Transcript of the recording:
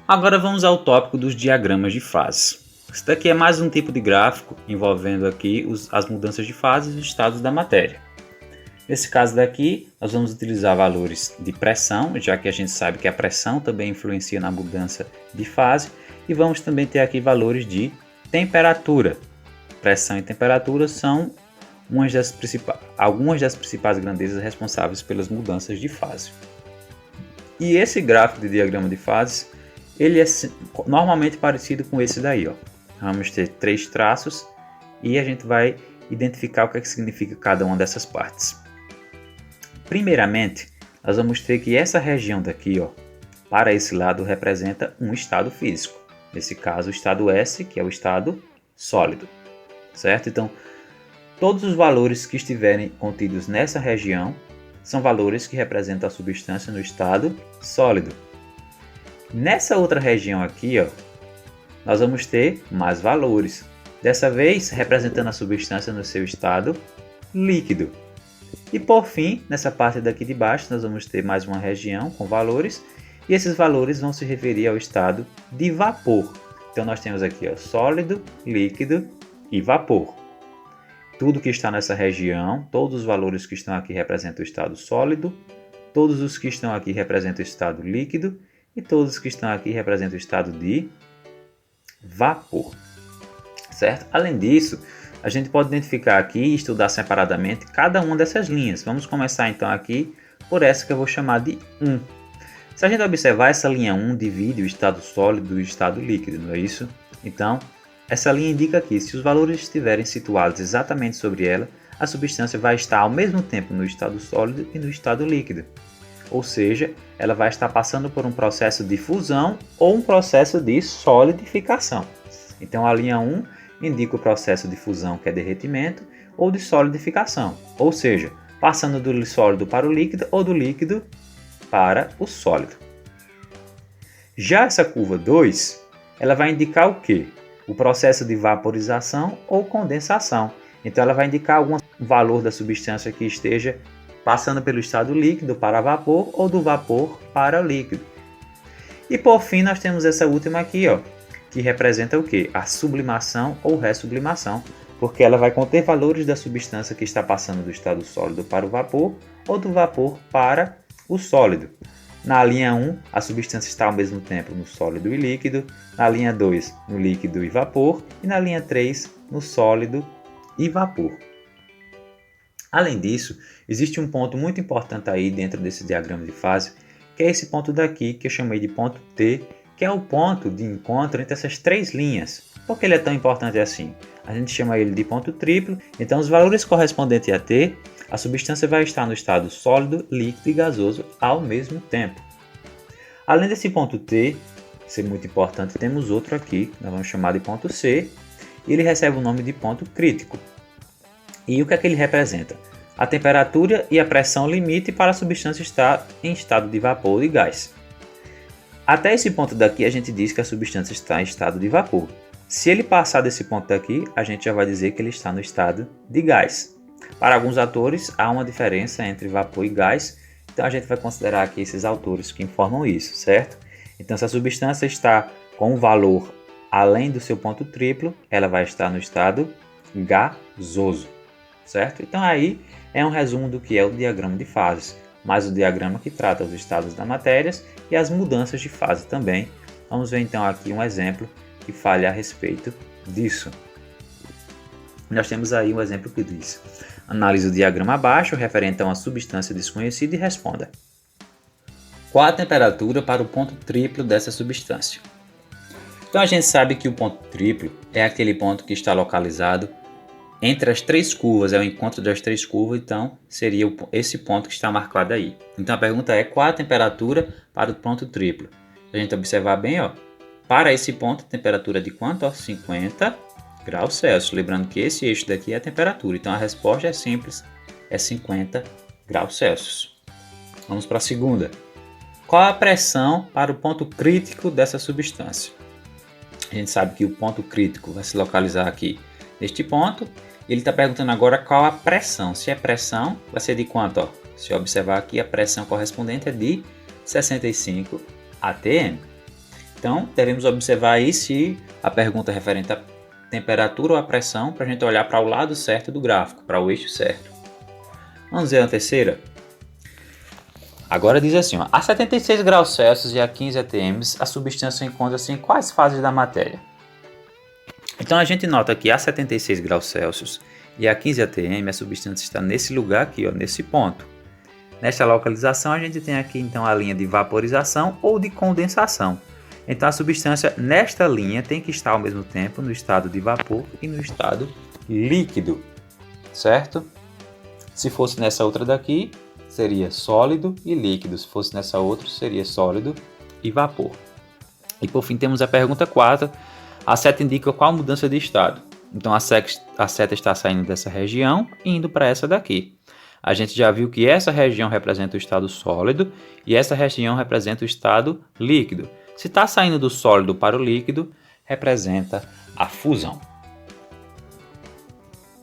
Agora vamos ao tópico dos diagramas de fase. Isso daqui é mais um tipo de gráfico envolvendo aqui as mudanças de fase e os estados da matéria. Nesse caso daqui, nós vamos utilizar valores de pressão, já que a gente sabe que a pressão também influencia na mudança de fase, e vamos também ter aqui valores de temperatura. Pressão e temperatura são algumas das principais grandezas responsáveis pelas mudanças de fase. E esse gráfico de diagrama de fases, ele é normalmente parecido com esse daí, ó. Vamos ter 3 traços e a gente vai identificar o que significa cada uma dessas partes. Primeiramente, nós vamos ter que essa região daqui, ó, para esse lado, representa um estado físico. Nesse caso, o estado S, que é o estado sólido, certo? Então, todos os valores que estiverem contidos nessa região são valores que representam a substância no estado sólido. Nessa outra região aqui, ó, nós vamos ter mais valores. Dessa vez, representando a substância no seu estado líquido. E por fim, nessa parte daqui de baixo, nós vamos ter mais uma região com valores. E esses valores vão se referir ao estado de vapor. Então nós temos aqui, ó, sólido, líquido e vapor. Tudo que está nessa região, todos os valores que estão aqui representam o estado sólido. Todos os que estão aqui representam o estado líquido. E todos os que estão aqui representam o estado de vapor. Certo? Além disso, a gente pode identificar aqui e estudar separadamente cada uma dessas linhas. Vamos começar então aqui por essa que eu vou chamar de 1. Se a gente observar, essa linha 1 divide o estado sólido do estado líquido, não é isso? Então, essa linha indica que se os valores estiverem situados exatamente sobre ela, a substância vai estar ao mesmo tempo no estado sólido e no estado líquido. Ou seja, ela vai estar passando por um processo de fusão ou um processo de solidificação. Então, a linha 1 indica o processo de fusão, que é derretimento, ou de solidificação, ou seja, passando do sólido para o líquido ou do líquido para o sólido. Já essa curva 2, ela vai indicar o quê? O processo de vaporização ou condensação. Então, ela vai indicar algum valor da substância que esteja passando pelo estado líquido para vapor ou do vapor para o líquido. E por fim, nós temos essa última aqui, ó, que representa o quê? A sublimação ou ressublimação, porque ela vai conter valores da substância que está passando do estado sólido para o vapor ou do vapor para o sólido. Na linha 1, a substância está ao mesmo tempo no sólido e líquido, na linha 2, no líquido e vapor, e na linha 3, no sólido e vapor. Além disso, existe um ponto muito importante aí dentro desse diagrama de fase, que é esse ponto daqui, que eu chamei de ponto T, que é o ponto de encontro entre essas 3 linhas. Por que ele é tão importante assim? A gente chama ele de ponto triplo, então os valores correspondentes a T, a substância vai estar no estado sólido, líquido e gasoso ao mesmo tempo. Além desse ponto T ser muito importante, temos outro aqui, nós vamos chamar de ponto C, e ele recebe o nome de ponto crítico. E o que é que ele representa? A temperatura e a pressão limite para a substância estar em estado de vapor ou de gás. Até esse ponto daqui, a gente diz que a substância está em estado de vapor. Se ele passar desse ponto daqui, a gente já vai dizer que ele está no estado de gás. Para alguns autores, há uma diferença entre vapor e gás, então a gente vai considerar aqui esses autores que informam isso, certo? Então, se a substância está com um valor além do seu ponto triplo, ela vai estar no estado gasoso, certo? Então, aí é um resumo do que é o diagrama de fases, mais o diagrama que trata os estados das matérias e as mudanças de fase também. Vamos ver então aqui um exemplo que fale a respeito disso. Nós temos aí um exemplo que diz: analise o diagrama abaixo referente a uma substância desconhecida e responda. Qual a temperatura para o ponto triplo dessa substância? Então a gente sabe que o ponto triplo é aquele ponto que está localizado entre as 3 curvas, é o encontro das 3 curvas, então seria esse ponto que está marcado aí. Então a pergunta é: qual a temperatura para o ponto triplo? Se a gente observar bem, ó, para esse ponto, a temperatura é de quanto? Ó, 50 graus Celsius. Lembrando que esse eixo daqui é a temperatura, então a resposta é simples, é 50 graus Celsius. Vamos para a segunda. Qual a pressão para o ponto crítico dessa substância? A gente sabe que o ponto crítico vai se localizar aqui neste ponto. Ele está perguntando agora qual a pressão. Se é pressão, vai ser de quanto? Ó? Se observar aqui, a pressão correspondente é de 65 atm. Então, devemos observar aí se a pergunta é referente à temperatura ou à pressão, para a gente olhar para o lado certo do gráfico, para o eixo certo. Vamos ver a terceira? Agora diz assim, ó, a 76 graus Celsius e a 15 atm, a substância encontra-se em quais fases da matéria? Então a gente nota que a 76 graus Celsius e a 15 atm, a substância está nesse lugar aqui, ó, nesse ponto. Nesta localização a gente tem aqui então a linha de vaporização ou de condensação. Então a substância nesta linha tem que estar ao mesmo tempo no estado de vapor e no estado líquido, certo? Se fosse nessa outra daqui, seria sólido e líquido. Se fosse nessa outra, seria sólido e vapor. E por fim temos a pergunta 4. A seta indica qual mudança de estado. Então a seta está saindo dessa região e indo para essa daqui. A gente já viu que essa região representa o estado sólido e essa região representa o estado líquido. Se está saindo do sólido para o líquido, representa a fusão.